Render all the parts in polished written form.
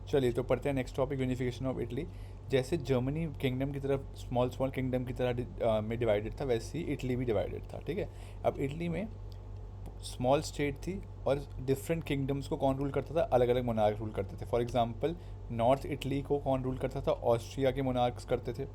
चलिए तो पढ़ते हैं next topic, unification of Italy. जैसे जर्मनी किंगडम की तरफ स्मॉल स्मॉल किंगडम की तरह में डिवाइडेड था, वैसे ही इटली भी डिवाइडेड था। ठीक है, अब इटली में स्मॉल स्टेट थी और डिफरेंट किंगडम्स को कौन रूल करता था? अलग अलग मोनार्क रूल करते थे। फॉर एग्जांपल नॉर्थ इटली को कौन रूल करता था? ऑस्ट्रिया के मोनार्क्स करते थे।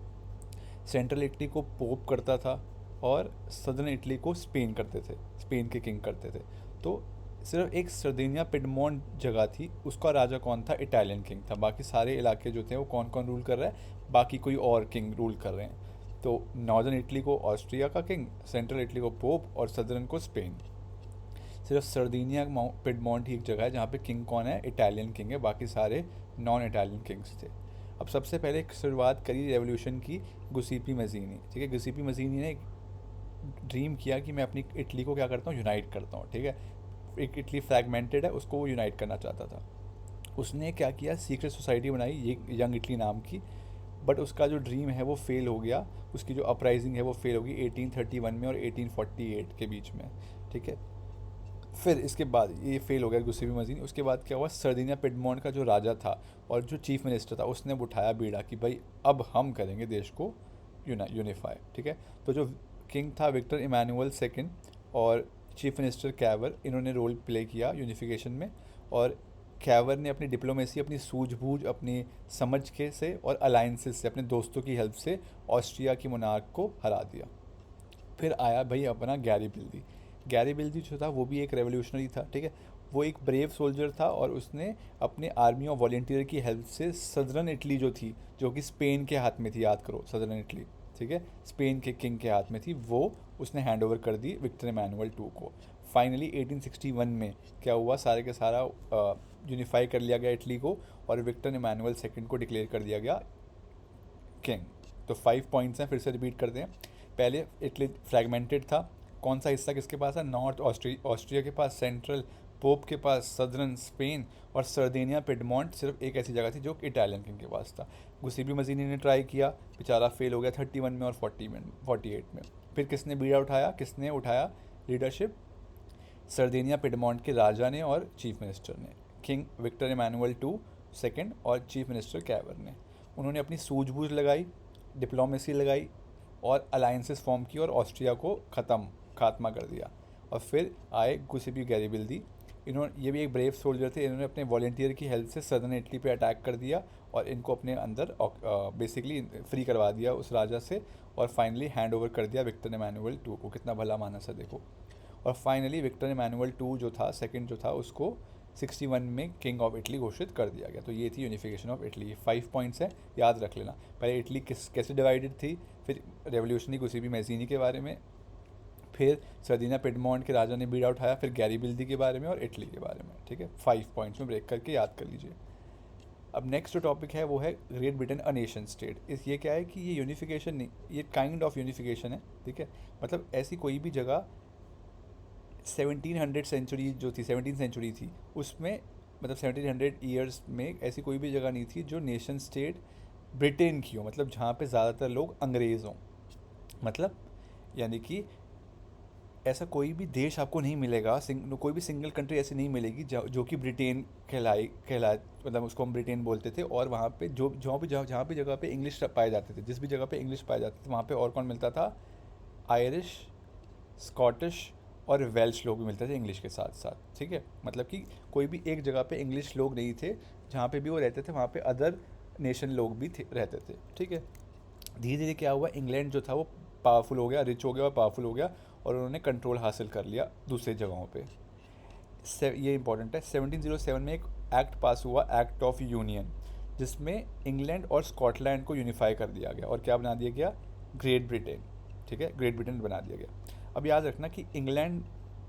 सेंट्रल इटली को पोप करता था और सदर्न इटली को स्पेन करते थे, स्पेन के किंग करते थे। तो सिर्फ एक सर्दिनिया पिडमोंट जगह थी, उसका राजा कौन था? इटालियन किंग था। बाकी सारे इलाके जो थे वो कौन कौन रूल कर रहा है? बाकी कोई और किंग रूल कर रहे हैं। तो नॉर्दर्न इटली को ऑस्ट्रिया का किंग, सेंट्रल इटली को पोप और सदर्न को स्पेन। सिर्फ सर्दिनिया पिडमोंट ही एक जगह है जहाँ पे किंग कौन है? इटालियन किंग है, बाकी सारे नॉन इटालियन किंग्स थे। अब सबसे पहले एक शुरुआत करी रेवोल्यूशन की गुसिपी मजीनी। ठीक है, गुसिपी मजीनी ने एक ड्रीम किया कि मैं अपनी इटली को क्या करता हूँ? यूनाइट करता हूँ। ठीक है, एक इटली फ्रैगमेंटेड है, उसको वो यूनाइट करना चाहता था। उसने क्या किया? सीक्रेट सोसाइटी बनाई, ये यंग इटली नाम की। बट उसका जो ड्रीम है वो फेल हो गया, उसकी जो अपराइजिंग है वो फेल हो गई 1831 में और 1848 के बीच में। ठीक है, फिर इसके बाद ये फेल हो गया गुस्सेबी मजीनी। उसके बाद क्या हुआ? सर्दिनिया पिडमोंट का जो राजा था और जो चीफ मिनिस्टर था, उसने उठाया बीड़ा कि भाई अब हम करेंगे देश को यूनिफाई। ठीक है, तो जो किंग था विक्टर इमानुअल सेकंड और चीफ मिनिस्टर कैवर, इन्होंने रोल प्ले किया यूनिफिकेशन में। और कैवर ने अपनी डिप्लोमेसी, अपनी सूझबूझ, अपनी समझ के से और अलाइंसेस से, अपने दोस्तों की हेल्प से ऑस्ट्रिया की मोनार्क को हरा दिया। फिर आया भाई अपना गैरीबिल्दी। गैरीबिल्दी जो था वो भी एक रेवोल्यूशनरी था। ठीक है, वो एक ब्रेव सोल्जर था और उसने अपने आर्मी और वॉलेंटियर की हेल्प से सदर्न इटली जो थी, जो कि स्पेन के हाथ में थी, याद करो सदर्न इटली, ठीक है, स्पेन के किंग के हाथ में थी, वो उसने हैंड ओवर कर दी विक्टर इमानुअल टू को। फाइनली 1861 में क्या हुआ? सारे के सारा यूनिफाई कर लिया गया इटली को और विक्टर इमानुअल सेकंड को डिक्लेयर कर दिया गया किंग। तो 5 पॉइंट्स हैं, फिर से रिपीट करते हैं। पहले इटली फ्रैगमेंटेड था, कौन सा हिस्सा किसके पास है? नॉर्थ ऑस्ट्रिया के पास, सेंट्रल पोप के पास, सदर्न स्पेन और सर्देनिया पिडमोंट सिर्फ एक ऐसी जगह थी जो इटालियन किंग के पास था। गुसिबी मजीनी ने ट्राई किया, बेचारा फेल हो गया 31 में और 48 में। फिर किसने बीड़ा उठाया? किसने उठाया लीडरशिप? सर्देनिया पिडमोंट के राजा ने और चीफ मिनिस्टर ने, king Victor Emmanuel two second और चीफ मिनिस्टर कैवर ने। उन्होंने अपनी सूझबूझ लगाई, डिप्लोमेसी लगाई और अलायंसेस फॉर्म की और ऑस्ट्रिया को खात्मा कर दिया। और फिर आए गुसिपी गैरीबिल्दी। इन्होंने, ये भी एक ब्रेव सोल्जर थे, इन्होंने अपने वॉलेंटियर की हेल्प से सदर्न इटली पे अटैक कर दिया और इनको अपने अंदर बेसिकली फ्री करवा दिया उस राजा से और फाइनली हैंड ओवर कर दिया विक्टर इमानुअल टू को। कितना भला मानस है देखो। और फाइनली विक्टर इमानुअल टू जो था, सेकंड जो था, उसको 61 में किंग ऑफ इटली घोषित कर दिया गया। तो ये थी यूनिफिकेशन ऑफ इटली। 5 पॉइंट्स है, याद रख लेना। पहले इटली कैसे डिवाइडेड थी, फिर रेवोल्यूशनरी गुसिबी मैजीनी के बारे में, फिर सर्दिना पिडमोंट के राजा ने बीड़ा उठाया, फिर गैरीबिल्दी के बारे में और इटली के बारे में। ठीक है, 5 पॉइंट्स में ब्रेक करके याद कर लीजिए। अब नेक्स्ट जो टॉपिक है वो है great Britain a nation state. इस ये क्या है कि ये यूनिफिकेशन नहीं, ये काइंड ऑफ यूनिफिकेशन है। ठीक है, मतलब ऐसी कोई भी जगह 1700 सेंचुरी जो थी, 17th सेंचुरी थी उसमें, मतलब 1700 ईयर्स में ऐसी कोई भी जगह नहीं थी जो नेशन स्टेट ब्रिटेन की हो, मतलब जहाँ पे ज़्यादातर लोग अंग्रेज़ हों। मतलब यानी कि ऐसा कोई भी देश आपको नहीं मिलेगा, कोई भी सिंगल कंट्री ऐसी नहीं मिलेगी जो कि ब्रिटेन कहलाए, मतलब उसको हम ब्रिटेन बोलते थे। और वहाँ पे जहाँ भी जगह पे इंग्लिश पाए जाते थे, जिस भी जगह पे इंग्लिश पाए जाते थे, वहाँ पे और कौन मिलता था? आयरिश, स्कॉटिश और वेल्श लोग भी मिलते थे इंग्लिश के साथ साथ। ठीक है, मतलब कि कोई भी एक जगह पे इंग्लिश लोग नहीं थे, जहाँ पे भी वो रहते थे वहाँ पे अदर नेशन लोग भी रहते थे। ठीक है, धीरे धीरे क्या हुआ? इंग्लैंड जो था वो पावरफुल हो गया, रिच हो गया और पावरफुल हो गया और उन्होंने कंट्रोल हासिल कर लिया दूसरी जगहों पे। ये इंपॉर्टेंट है, 1707 में एक एक्ट पास हुआ, एक्ट ऑफ यूनियन, जिसमें इंग्लैंड और स्कॉटलैंड को यूनिफाई कर दिया गया और क्या बना दिया गया? Great Britain. ठीक है, ग्रेट ब्रिटेन बना दिया गया। अब याद रखना कि इंग्लैंड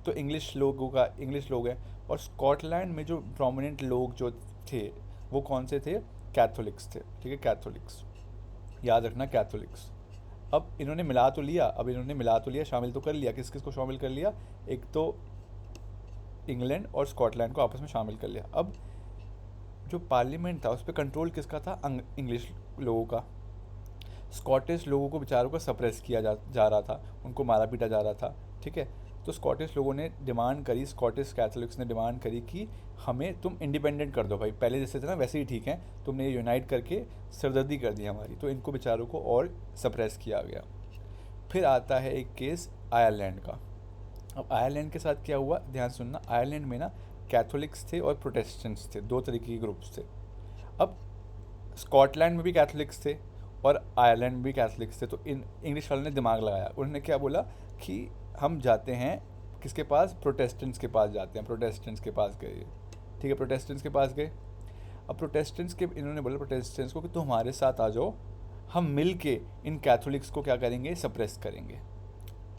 तो इंग्लिश लोगों का, इंग्लिश लोग हैं, और स्कॉटलैंड में जो प्रोमिनेंट लोग जो थे वो कौन से थे? कैथोलिक्स थे। ठीक है, कैथोलिक्स, याद रखना कैथोलिक्स। अब इन्होंने मिला तो लिया, शामिल तो कर लिया, किस किस को शामिल कर लिया? एक तो इंग्लैंड और स्कॉटलैंड को आपस में शामिल कर लिया। अब जो पार्लियामेंट था उस पर कंट्रोल किसका था? इंग्लिश लोगों का। स्कॉटिश लोगों को बेचारों को सप्रेस किया जा रहा था, उनको मारा पीटा जा रहा था। ठीक है, तो स्कॉटिश लोगों ने डिमांड करी, स्कॉटिश कैथोलिक्स ने डिमांड करी कि हमें तुम इंडिपेंडेंट कर दो भाई, पहले जैसे थे ना वैसे ही ठीक है, तुमने ये यूनाइट करके सरदर्दी कर दी हमारी, तो इनको बेचारों को और सप्रेस किया गया। फिर आता है एक केस आयरलैंड का। अब आयरलैंड के साथ क्या हुआ, ध्यान सुनना, आयरलैंड में ना कैथोलिक्स थे और प्रोटेस्टेंट्स थे, दो तरीके के ग्रुप्स थे। अब स्कॉटलैंड में भी कैथोलिक्स थे और आयरलैंड में भी कैथोलिक्स थे, तो इन इंग्लिश वालों ने दिमाग लगाया, उन्होंने क्या बोला कि हम जाते हैं किसके पास, प्रोटेस्टेंट्स के पास जाते हैं, प्रोटेस्टेंट्स के पास गए, ठीक है, प्रोटेस्टेंट्स के पास गए। अब प्रोटेस्टेंट्स के इन्होंने बोला प्रोटेस्टेंट्स को कि तुम हमारे साथ आ जाओ, हम मिल के इन कैथोलिक्स को क्या करेंगे, सप्रेस करेंगे।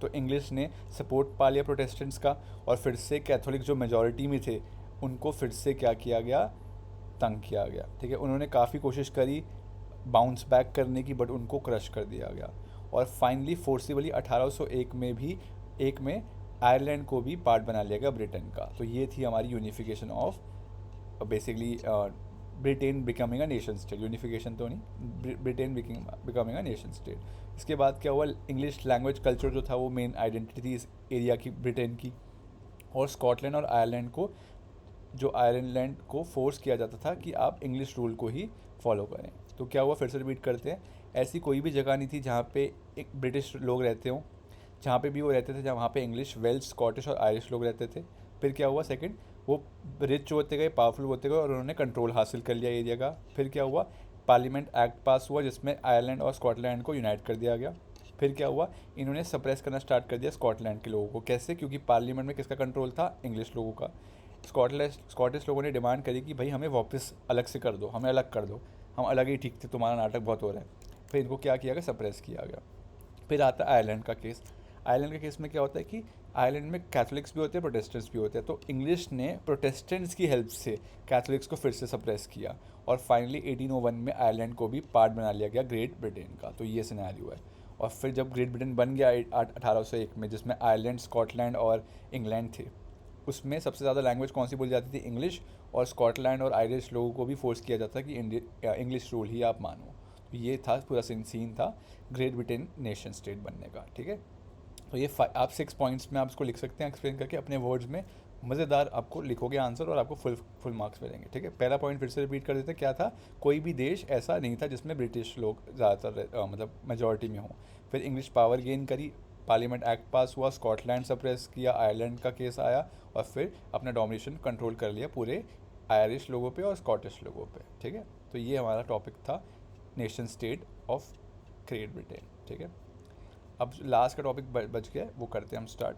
तो इंग्लिश ने सपोर्ट पा लिया प्रोटेस्टेंट्स का, और फिर से कैथोलिक जो मेजॉरिटी में थे उनको फिर से क्या किया गया, तंग किया गया, ठीक है। उन्होंने काफ़ी कोशिश करी बाउंस बैक करने की, बट उनको क्रश कर दिया गया। और फाइनली फोर्सिबली 1801 में भी एक में आयरलैंड को भी पार्ट बना लिया गया ब्रिटेन का। तो ये थी हमारी unification of basically Britain becoming a nation state, unification तो नहीं, Britain becoming a nation state. इसके बाद क्या हुआ, इंग्लिश लैंग्वेज कल्चर जो था वो मेन आइडेंटिटी थी इस एरिया की, ब्रिटेन की। और स्कॉटलैंड और आयरलैंड को, जो आयरलैंड को फोर्स किया जाता था कि आप इंग्लिश रूल को ही फॉलो करें। तो क्या हुआ, फिर से रिपीट करते हैं, ऐसी कोई भी जगह नहीं थी जहाँ पे एक ब्रिटिश लोग रहते हों, जहाँ पे भी वो रहते थे जहाँ वहाँ पे इंग्लिश, वेल्श, स्कॉटिश और आयरिश लोग रहते थे। फिर क्या हुआ, सेकंड, वो रिच होते गए, पावरफुल होते गए और उन्होंने कंट्रोल हासिल कर लिया एरिया का। फिर क्या हुआ, पार्लियामेंट एक्ट पास हुआ जिसमें आयरलैंड और स्कॉटलैंड को यूनाइट कर दिया गया। फिर क्या हुआ, इन्होंने सप्रेस करना स्टार्ट कर दिया स्कॉटलैंड के लोगों को। कैसे, क्योंकि पार्लियामेंट में किसका कंट्रोल था, इंग्लिश लोगों का। स्कॉटिश लोगों ने डिमांड करी कि भाई हमें वापस अलग से कर दो, हमें अलग कर दो, हम अलग ही ठीक थे, तुम्हारा नाटक बहुत हो रहा है। फिर इनको क्या किया गया, सप्रेस किया गया। फिर आता है आयरलैंड का केस। आयरलैंड के केस में क्या होता है कि आयरलैंड में कैथोलिक्स भी होते हैं, प्रोटेस्टेंट्स भी होते हैं। तो इंग्लिश ने प्रोटेस्टेंट्स की हेल्प से कैथोलिक्स को फिर से सप्रेस किया, और फाइनली 1801 में आयरलैंड को भी पार्ट बना लिया गया ग्रेट ब्रिटेन का। तो ये सिनेरियो है। और फिर जब ग्रेट ब्रिटेन बन गया 1801 में, जिसमें आयरलैंड, स्कॉटलैंड और इंग्लैंड थे, उसमें सबसे ज़्यादा लैंग्वेज कौन सी बोली जाती थी, इंग्लिश। और स्कॉटलैंड और आयरिश लोगों को भी फोर्स किया जाता कि इंग्लिश रूल ही आप मानो। तो ये था पूरा सीन था ग्रेट ब्रिटेन नेशन स्टेट बनने का, ठीक है। तो ये आप 6 पॉइंट्स में आप इसको लिख सकते हैं एक्सप्लेन करके अपने वर्ड्स में, मज़ेदार आपको लिखोगे आंसर और आपको फुल मार्क्स मिलेंगे, ठीक है। पहला पॉइंट फिर से रिपीट कर देते, क्या था, कोई भी देश ऐसा नहीं था जिसमें ब्रिटिश लोग ज़्यादातर मतलब मेजॉरिटी में हों। फिर इंग्लिश पावर गेन करी, पार्लियामेंट एक्ट पास हुआ, स्कॉटलैंड सप्रेस किया, आयरलैंड का केस आया, और फिर अपना डोमिनेशन कंट्रोल कर लिया पूरे आयरिश लोगों पे और स्कॉटिश लोगों पे, ठीक है। तो ये हमारा टॉपिक था nation state of great Britain, ठीक है। अब लास्ट का टॉपिक बच गया, वो करते हैं हम स्टार्ट।